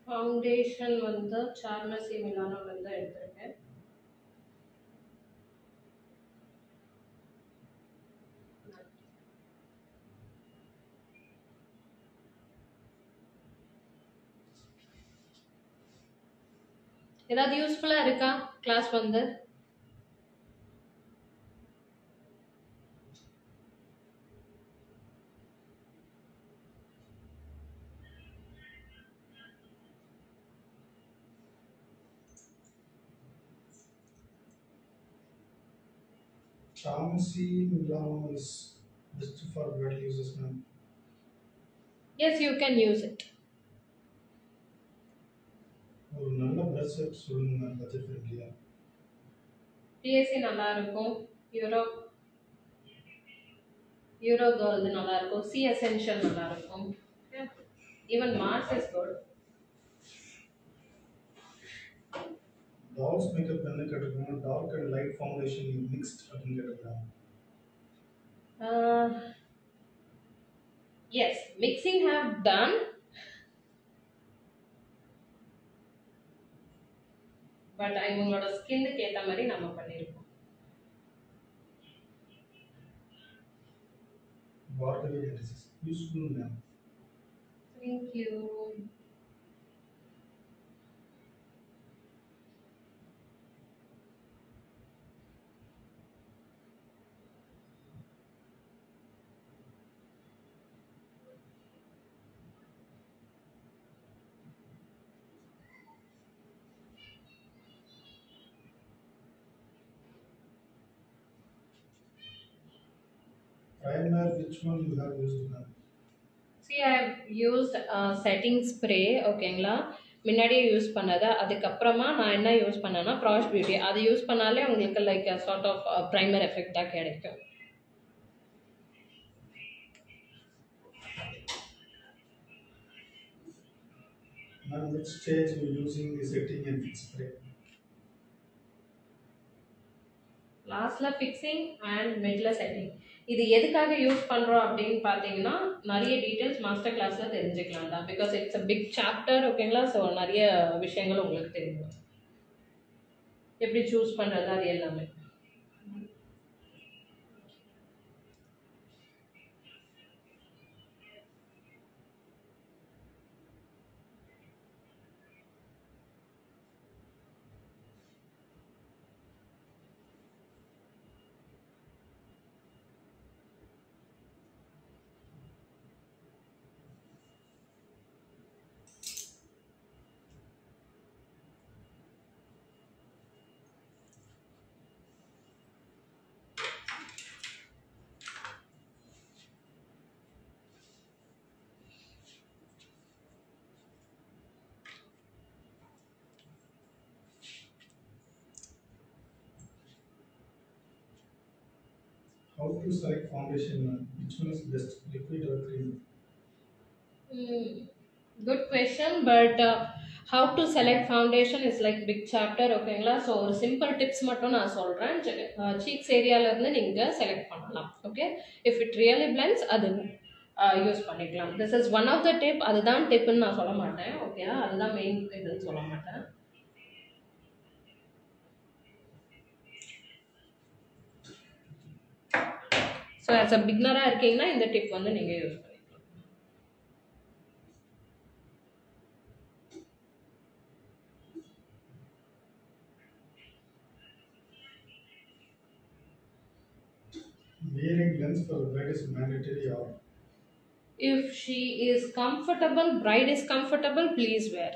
ஃபவுண்டேஷன் வந்து சார்மசி மிலானோலேருந்து எடுத்திருக்கேன். ஏதாவது யூஸ்ஃபுல்லாக இருக்கா கிளாஸ் வந்து? Shamsi Milano is best for bed users, ma'am. Yes, you can use it. ஒரு நல்ல பிரஷ் செட் சொல்லுங்க மேம் பட்ஜெட் ஃப்ரெண்ட்லியா. டிஎஸ்சி நல்லா இருக்கும். யூரோ யூரோ கோல்டு நல்லா இருக்கும். சி எசென்ஷியல் நல்லா இருக்கும். Even Mars is good. Dolls makeup என்ன கேட்டிருக்காங்க, dark and light foundation mixed அப்படின்னு கேட்டிருக்காங்க. Yes, mixing have done. But இவங்களோட ஸ்கின்னுக்கு ஏற்ற மாதிரி நம்ம பண்ணியிருக்கோம். Bhargavi analysis useful ma'am. Thank you. Primer, which one you have used, ma'am? See, I have used setting spray. ஓகேங்களா, முன்னாடியே யூஸ் பண்ணது. அதுக்கப்புறமா நான் என்ன யூஸ் பண்ணேன்னா ப்ராஷ் பியூட்டி. அது யூஸ் பண்ணாலே உங்களுக்கு லைக் சார்ட் ஆஃப் ப்ரைமர் எஃபெக்டாக கிடைக்கும். Ma'am, which stage you using the setting and fix spray? லாஸ்ட்ல ஃபிக்ஸிங் அண்ட் மிட்ல செட்டிங். இது எதுக்காக யூஸ் பண்ணுறோம் அப்படின்னு பார்த்தீங்கன்னா நிறைய டீட்டெயில்ஸ் மாஸ்டர் கிளாஸில் தெரிஞ்சுக்கலாம் தான். Because it's a big chapter. ஓகேங்களா, ஸோ நிறைய விஷயங்கள் உங்களுக்கு தெரியும். எப்படி சூஸ் பண்ணுறது அது எல்லாமே. How to select foundation, ma'am? Which one is best, liquid or cream? Good question. But how to select foundation is like big chapter. ஓகேங்களா, ஸோ ஒரு சிம்பிள் டிப்ஸ் மட்டும் நான் சொல்கிறேன். சீக்ஸ் ஏரியாவிலேருந்து நீங்கள் செலக்ட் பண்ணலாம். Okay, if it really blends அது use பண்ணிக்கலாம். This is one of the tip. அதுதான் டிப்புன்னு நான் சொல்ல மாட்டேன். ஓகே, அதுதான் மெயின் இதுன்னு சொல்ல மாட்டேன். ஸோ ஆஸ் அ பிகினராக இருக்கீங்கன்னா இந்த டிப் வந்து நீங்கள் யூஸ் பண்ணிக்கலாம். Wearing lens for the bride is mandatory or? If she is comfortable, bride is comfortable, please wear.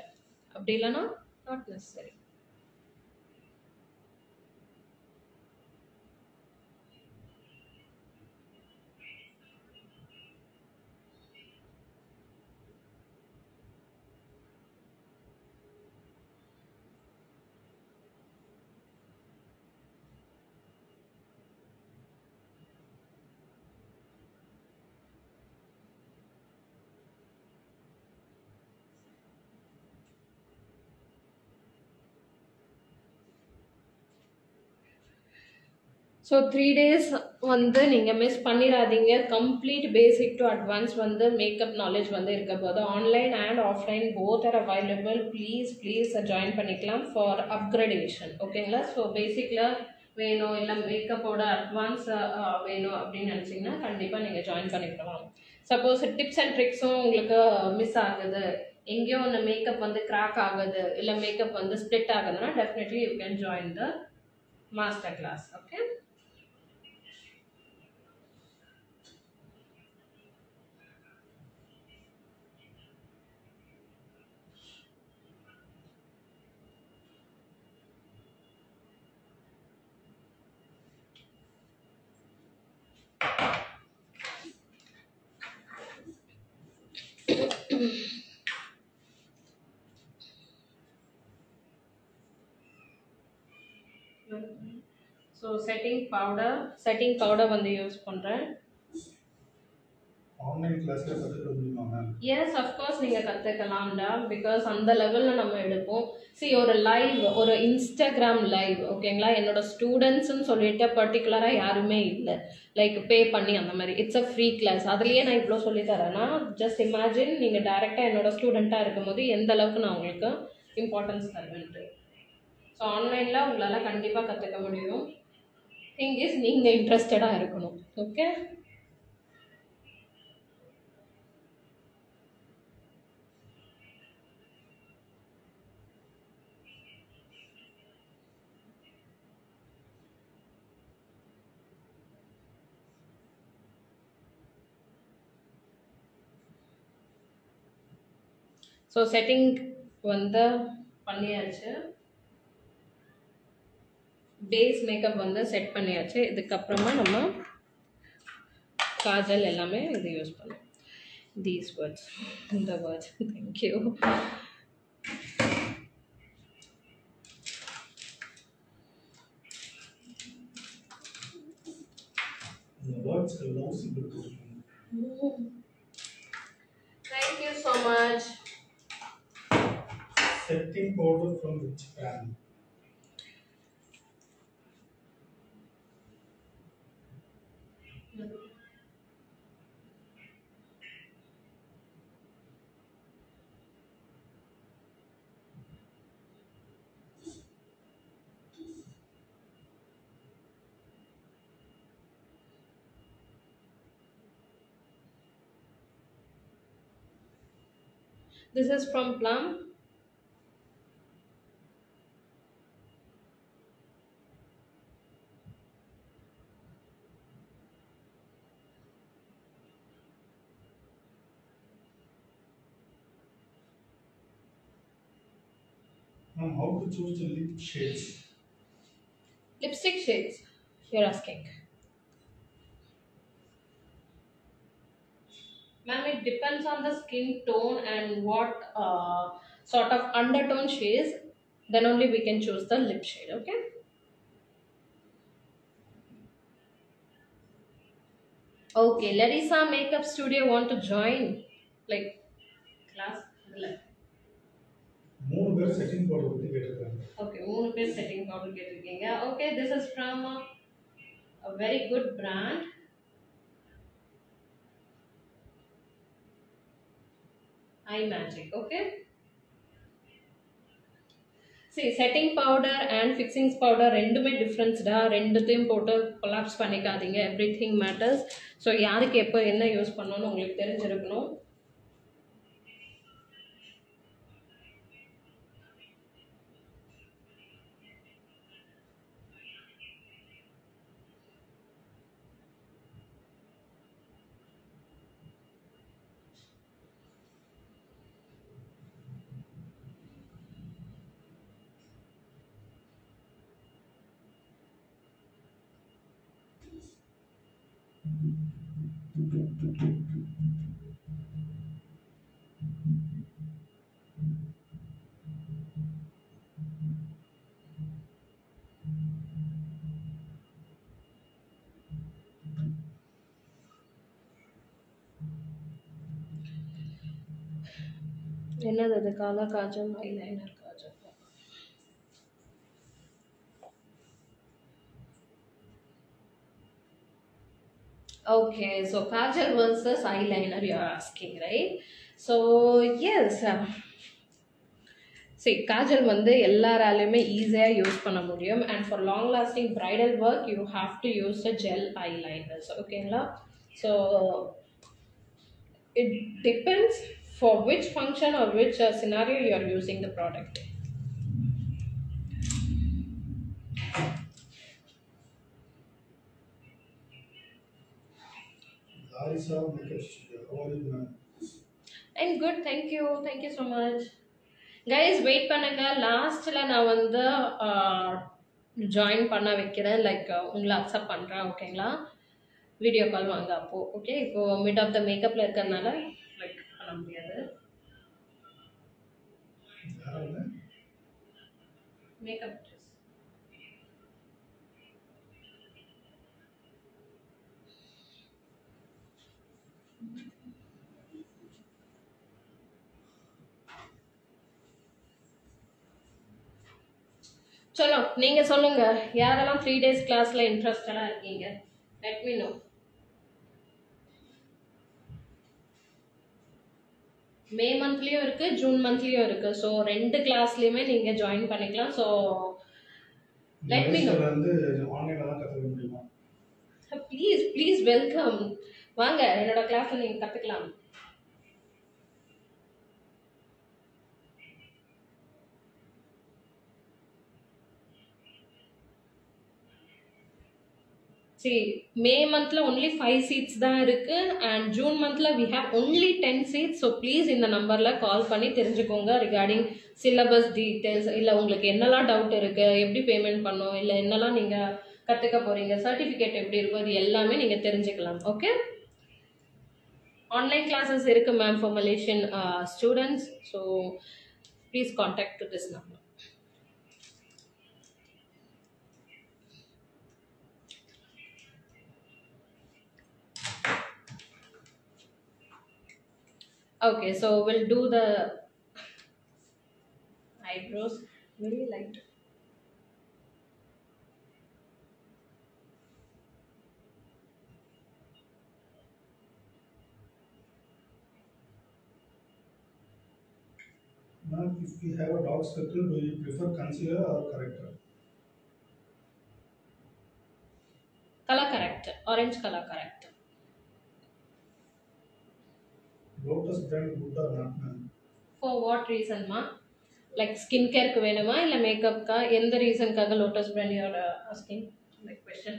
அப்படி இல்லைனா not necessary. ஸோ 3 days வந்து நீங்கள் மிஸ் பண்ணிடாதீங்க. கம்ப்ளீட் பேசிக் டு அட்வான்ஸ் வந்து மேக்கப் நாலேஜ் வந்து இருக்க போது. Online and offline both are available. Please join பண்ணிக்கலாம் ஃபார் அப்கிரேடேஷன். ஓகேங்களா, ஸோ பேசிக்கில் வேணும் இல்லை மேக்கப்போட அட்வான்ஸ் வேணும் அப்படின்னு நினச்சிங்கன்னா கண்டிப்பாக நீங்கள் ஜாயின் பண்ணிக்கலாம். சப்போஸ் டிப்ஸ் அண்ட் ட்ரிக்ஸும் உங்களுக்கு மிஸ் ஆகுது, எங்கேயோ ஒன்று மேக்கப் வந்து கிராக் ஆகுது, இல்லை மேக்கப் வந்து ஸ்ப்ளிட் ஆகுதுன்னா definitely you can join the master class. Okay, so setting powder வந்து யூஸ் பண்ணுறேன். ஆன்லைன் கிளாஸ்ல கத்துக்க முடியுமா மேம்? எஸ் அஃப்கோர்ஸ் நீங்கள் கற்றுக்கலாம்டா. பிகாஸ் அந்த லெவலில் நம்ம எடுப்போம். ஒரு லைவ், ஒரு இன்ஸ்டாகிராம் லைவ், ஓகேங்களா? என்னோட ஸ்டூடெண்ட்ஸ்ன்னு சொல்லிட்டு பர்டிகுலராக யாருமே இல்லை, லைக் பே பண்ணி அந்த மாதிரி. It's a free class. அதுலேயே நான் இவ்வளோ சொல்லித்தரேன்னா ஜஸ்ட் இமேஜின் நீங்கள் டேரெக்டாக என்னோட ஸ்டூடெண்ட்டாக இருக்கும்போது எந்த அளவுக்கு நான் உங்களுக்கு இம்பார்ட்டன்ஸ் தருவேன்ட்டு. ஸோ ஆன்லைனில் உங்களால் கண்டிப்பாக கற்றுக்க முடியும். திங் இஸ் நீங்கள் இன்ட்ரெஸ்டடாக இருக்கணும். ஓகே, ஸோ செட்டிங் வந்து பண்ணியாச்சு. பேஸ் மேக்கப் வந்து செட் பண்ணியாச்சு. இதுக்கப்புறமா நம்ம காஜல் எல்லாமே இது யூஸ் பண்ணுவோம். தீஸ் வேர்ட்ஸ், இந்த words. Thank you. The words are lousy. Thank you so much. Setting powder from which brand? This is from Plum. Ma'am, how to choose the lip shades? Lipstick shades, you're asking. Ma'am, it depends on the skin tone and what sort of undertone she is. Then only we can choose the lip shade. Okay. Okay, Larissa Makeup Studio want to join, like class. மூணு பேர் setting powder பத்தி கேட்டிருக்காங்க. Okay, மூணு பேர் setting powder கேட்டிருக்கீங்க. Okay, this is from a very good brand. iMagic. Okay. See, setting powder and fixing powder ரெண்டுமே difference டா. ரெண்டுத்தையும் போட்டு கொலாப்ஸ் பண்ணிக்காதீங்க. Everything matters. ஸோ யாருக்கு எப்போ என்ன யூஸ் பண்ணணும்னு உங்களுக்கு தெரிஞ்சிருக்கணும். என்னது அது? காலா kajal, eyeliner kajal. Okay, so kajal versus eyeliner you're asking, right? So yes, see, kajal வந்து எல்லாராலையுமே ஈஸியாக யூஸ் பண்ண முடியும். And for long lasting bridal work you have to use a gel eyeliners. ஓகேங்களா? So it depends for which function or which scenario you are using the product. Larissa Makeup Studio. How are you, ma'am? I'm good, thank you so much. Guys, wait பண்ணுங்க. லாஸ்ட்டில் நான் வந்து join பண்ண வைக்கிறேன், like உங்களை accept பண்ணுறேன். ஓகேங்களா? Video call வாங்க அப்போது. ஓகே, இப்போது மிட் ஆஃப் த மேக்கப்பில் இருக்கிறதுனால லைக் பண்ண முடியாது. Makeup artist. சலோ நீங்க சொல்லுங்க, யாரெல்லாம் 3 days கிளாஸ்ல இன்ட்ரெஸ்டடா இருக்கீங்க? Let me know. மே மந்த்லயும் இருக்கு, ஜூன் மந்த்லயும் இருக்கு. ஸோ ரெண்டு கிளாஸ்லயுமே நீங்க ஜாயின் பண்ணிக்கலாம். So let me know. மலேசியால வந்து ஆன்லைன்ல தான் கற்றுக்க முடியுமா? Please please welcome. வாங்க, என்னோட கிளாஸ்ல நீங்க கத்துக்கலாம். See, May monthல only 5 seats தான் இருக்கு and June monthல we have only 10 seats. So please இந்த நம்பர்ல கால் பண்ணி தெரிஞ்சுக்கோங்க regarding syllabus details. இல்ல உங்களுக்கு என்னெல்லாம் டவுட் இருக்கு, எப்படி பேமெண்ட் பண்ணணும், இல்ல என்னெல்லாம் நீங்க கத்துக்க போறீங்க, சர்டிபிகேட் எப்படி இருக்கும், இது எல்லாமே நீங்க தெரிஞ்சுக்கலாம். ஓகே, ஆன்லைன் கிளாஸஸ் இருக்கு ma'am for Malaysian students. So please contact to this number. Okay, so we'll do the eyebrows. Very light. Ma'am, if we have a dark circle, do you prefer concealer or corrector? Color corrector, orange color corrector. Lotus brand good or not, ma'am? For what reason ma? Like skin care க்கு வேணுமா இல்ல makeup கா, எந்த ரீசன்காக Lotus brand you are asking my question?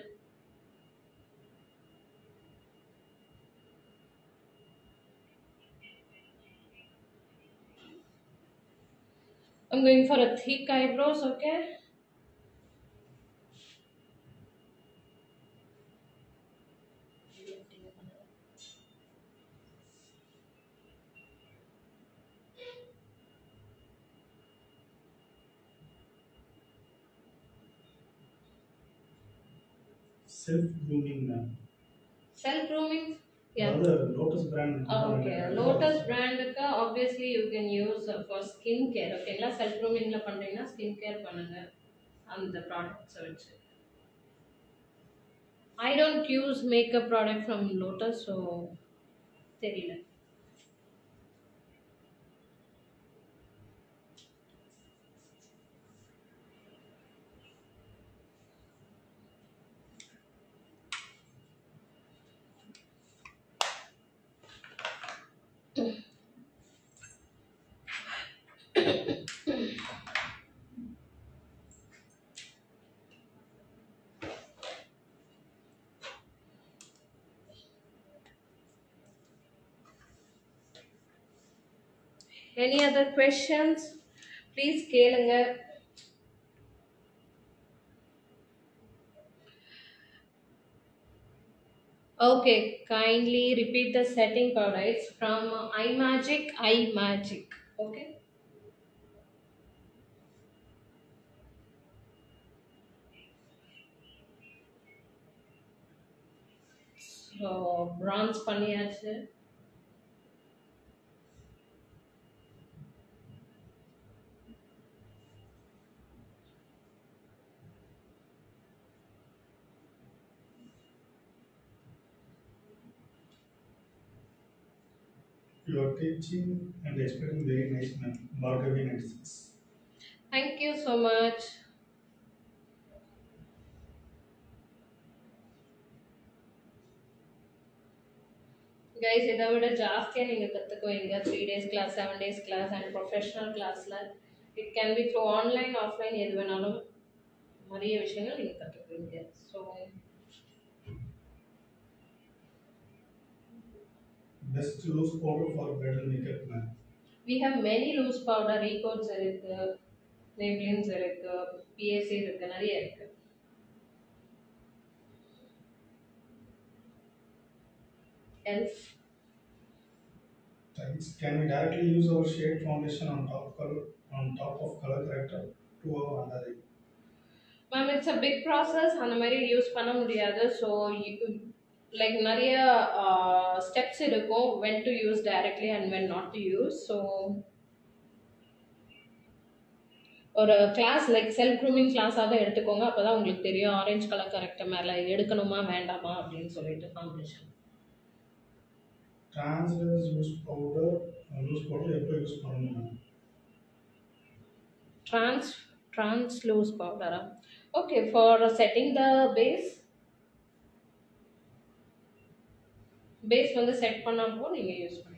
I'm going for a thick eyebrows. Okay, Self grooming, ma'am. self grooming. Yeah. Other Lotus brand. Okay, Lotus brand க்கு obviously you can use for skin care. ஓகேங்களா, self க்ரூமிங்ல பண்றீங்கன்னா skin care பண்ணுங்க அந்த products வச்சு. I don't use makeup product from Lotus, so தெரியல. Any other questions? Please கேளுங்க. Okay, kindly repeat the setting products from iMagic. Okay. So bronze பண்ணியாச்சு. You are teaching and explaining very nice, ma'am. Bhargavi 96. Thank you so much. Guys, இதை விட ஜாஸ்தியாக நீங்கள் கற்றுக்குவீங்க 3 days class, 7 days class and professional கிளாஸில். It can be through online offline, எது வேணாலும் நிறைய விஷயங்கள் நீங்கள் கற்றுக்குவீங்க. So Best loose powder for bridal makeup, ma'am. we have many loose powder, recoats இருக்கு, Maybellines இருக்கு, PSA இருக்கு, நிறைய இருக்கு. Elf. Thanks. Can we directly use our shade foundation on top of color corrector? 2 hour வந்தாரு. Ma'am it's a big process. அந்த மாதிரி use பண்ண முடியாது. ஸோ லைக் நிறைய ஸ்டெப்ஸ் இருக்கும், when to use directly and when not to use. So ஒரு class like self grooming கிளாஸாக எடுத்துக்கோங்க. அப்போ தான் உங்களுக்கு தெரியும் ஆரஞ்சு கலர் கரெக்டாக மேலே எடுக்கணுமா வேண்டாமா அப்படின்னு சொல்லிட்டு ஃபவுண்டேஷன். யூஸ் பவுடர் எப்போ யூஸ் பண்ணணும்? Trans loose powder. Okay, for setting the base வந்து செட் பண்ணப்போ நீங்க யூஸ் பண்ணிக்கலாம்.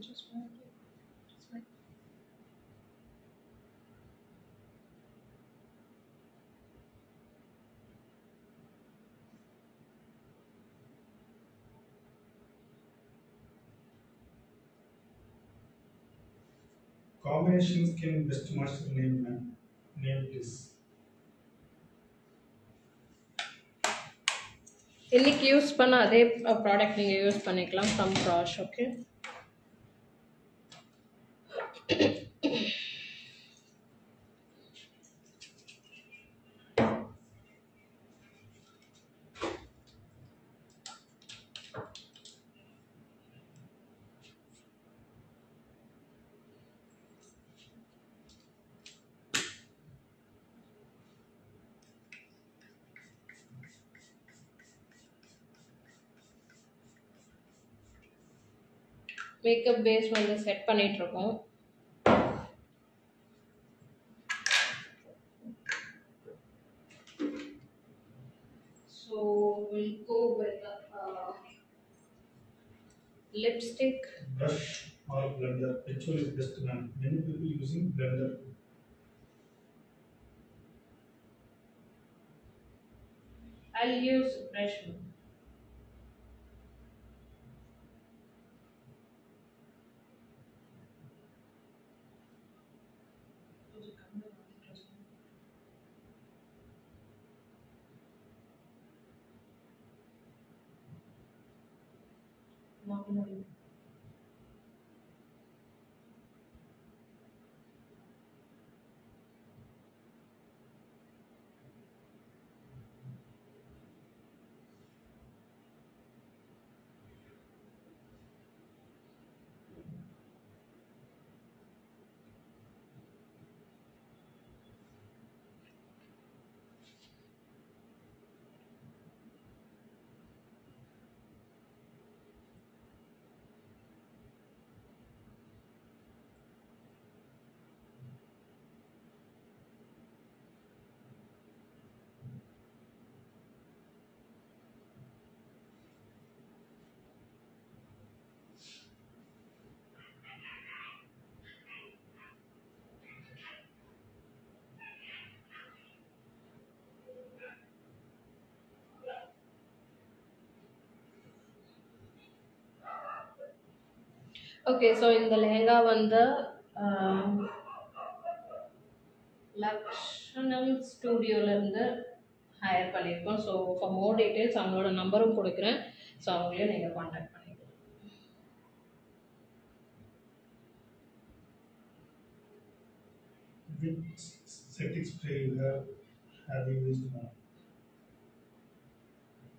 Just one. Combinations can best match the name, man. Name please. இன்னைக்கு யூஸ் பண்ண அதே ப்ராடக்ட் நீங்க யூஸ் பண்ணிக்கலாம் ஃப்ரம் ப்ராஷ். ஓகே, மேக்கப் பேஸ் வந்து செட் பண்ணிட்டு இருக்கோம். So we'll go with lipstick. Brush or blender, which one is best, man? Many people using blender. I'll use brush. Normally. Okay, so இந்த லெஹங்கா வந்து லக்ஷணம் ஸ்டூடியோலேருந்து ஹையர் பண்ணியிருக்கோம். So for more details அவங்களோட நம்பரும் கொடுக்குறேன். ஸோ அவங்களையும் நீங்கள் காண்டாக்ட் பண்ணிக்கலாம். Which setting spray have you used now?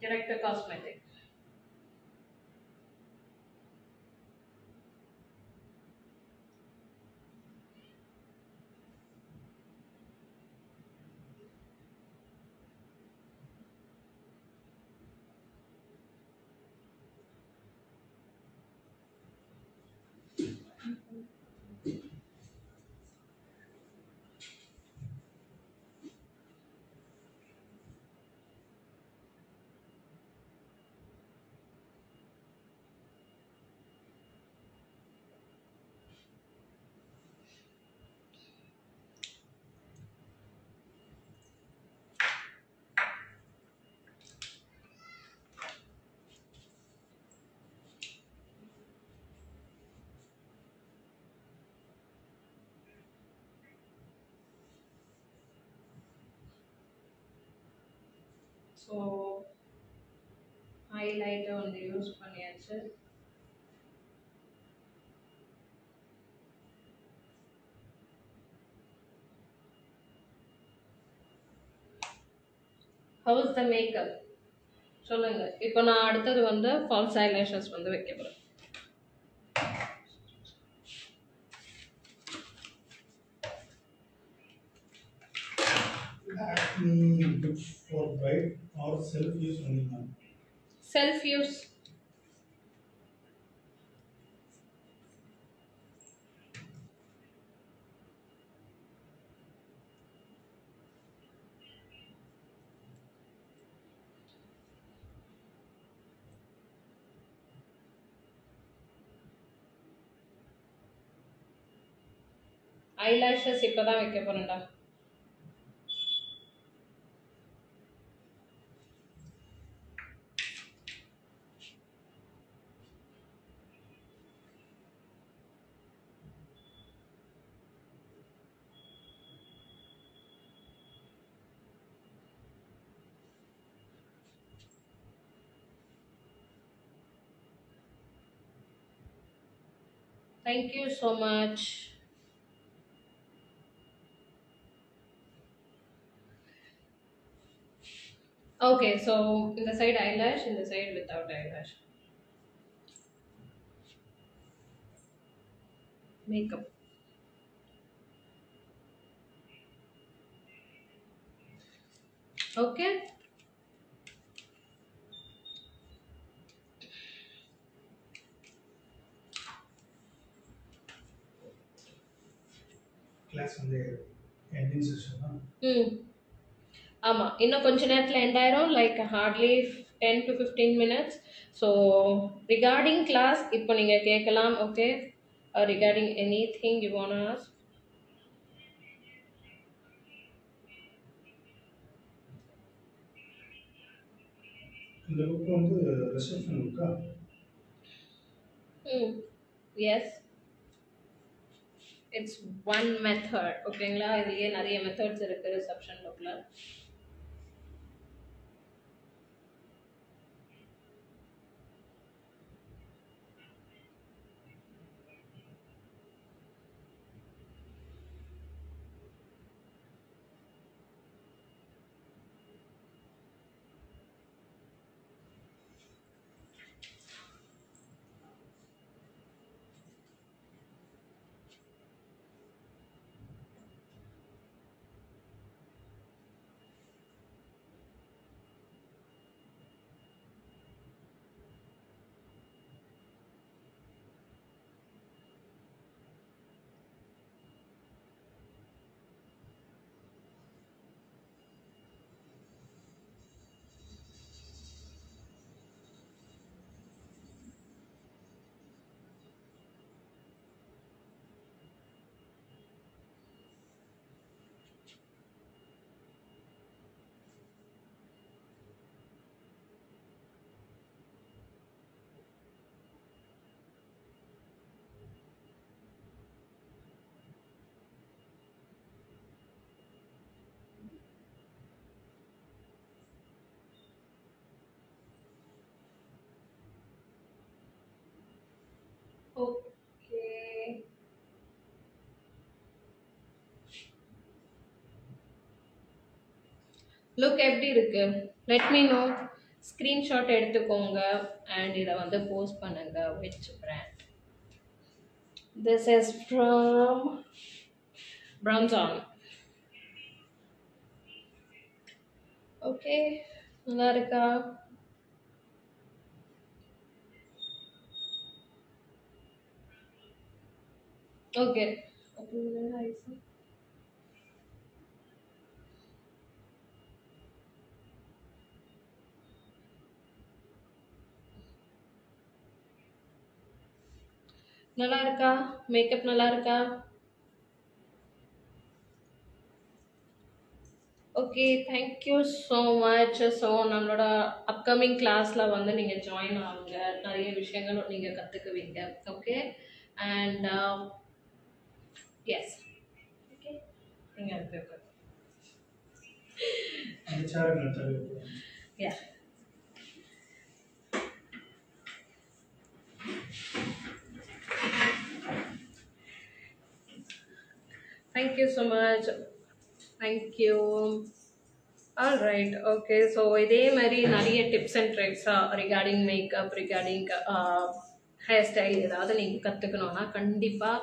Director Cosmetic. So highlighter வந்து யூஸ் பண்ணியாச்சு. ஹவுஸ் த மேக்கப் சொல்லுங்க. இப்போ நான் அடுத்தது வந்து ஃபால்ஸ் ஐலேஷஸ் வந்து வைக்க போகிறேன். Acne good for bride or self-use only, ma'am? Self use. Eyelashes இப்போ தான் வைக்க போகிறேன்டா. Thank you so much. Okay, so in the side eyelash, in the side without eyelash. Makeup. Okay. Class on the ending session, huh? ஆமாம், இன்னும் கொஞ்ச நேரத்தில் end ஆயிரும். Like hardly 10 to 15 minutes. So regarding class இப்போ நீங்கள் கேட்கலாம். Okay, regarding anything you want ask. இந்த book வந்து ரிசப்ஷன் புக்கா? Yes, it's one method. ஓகேங்களா, இதுலேயே நிறைய மெத்தட்ஸ் இருக்குது ரிசப்ஷன் புக்கில். ஓகே, லுக் எப்படி இருக்கு? Let me know. ஸ்க்ரீன்ஷாட் எடுத்துக்கோங்க அண்ட் இதை வந்து போஸ்ட் பண்ணுங்க. Which brand? This is from Bronzon. Okay, நல்லா இருக்கா? ஓகே, நல்லா இருக்கா? மேக்கப் நல்லா இருக்கா? Okay, thank you so much. So நம்மளோட அப்கமிங் கிளாஸில் வந்து நீங்கள் ஜாயின் ஆகுங்க. நிறைய விஷயங்கள் நீங்கள் கற்றுக்குவீங்க. ஓகே, அண்ட் எஸ், ஓகே, நீங்கள் அந்த சேர் Yeah. Thank you so much. Thank you. All right. Okay. So இதே மாதிரி நிறைய tips and tricks regarding makeup regarding hair style ஏதாவது நீங்கள் கற்றுக்கணுன்னா கண்டிப்பாக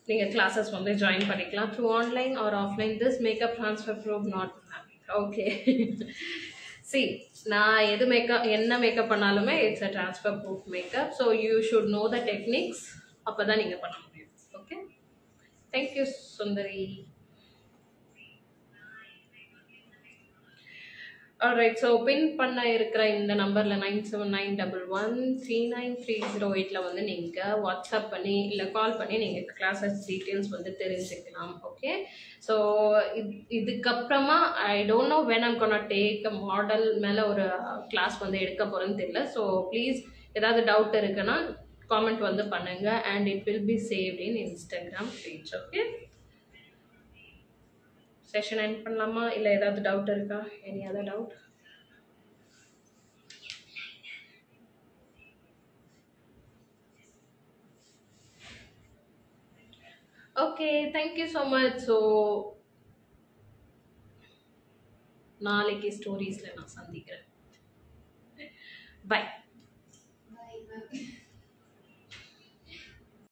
நீங்கள் கிளாஸஸ் வந்து ஜாயின் பண்ணிக்கலாம் through online R offline. This makeup transfer prove not okay. C நான் எது என்ன மேக்கப் பண்ணாலுமே it's a transfer proof makeup. So you should know the techniques. அப்போ தான் நீங்கள் பண்ண முடியும். ஓகே. தேங்க்யூ சுந்தரி. ஆல்ரைட். ஸோ பின் பண்ண இருக்கிற இந்த நம்பரில் 9791139308 வந்து நீங்கள் வாட்ஸ்அப் பண்ணி இல்லை கால் பண்ணி நீங்கள் கிளாஸஸ் டீட்டெயில்ஸ் வந்து தெரிஞ்சுக்கலாம். ஓகே. ஸோ இதுக்கப்புறமா I don't know when I'm gonna take a model மேலே ஒரு கிளாஸ் வந்து எடுக்க போகிறேன்னு தெரியல. ஸோ ப்ளீஸ் ஏதாவது டவுட் இருக்குன்னா காமெண்ட் வந்து பண்ணுங்கள் and it will be saved in Instagram page. Okay. Session end பண்ணலாமா இல்லை ஏதாவது டவுட் இருக்கா? Any other doubt? Okay. Thank you so much. So நாளைக்கு ஸ்டோரிஸில் நான் சந்திக்கிறேன். பை.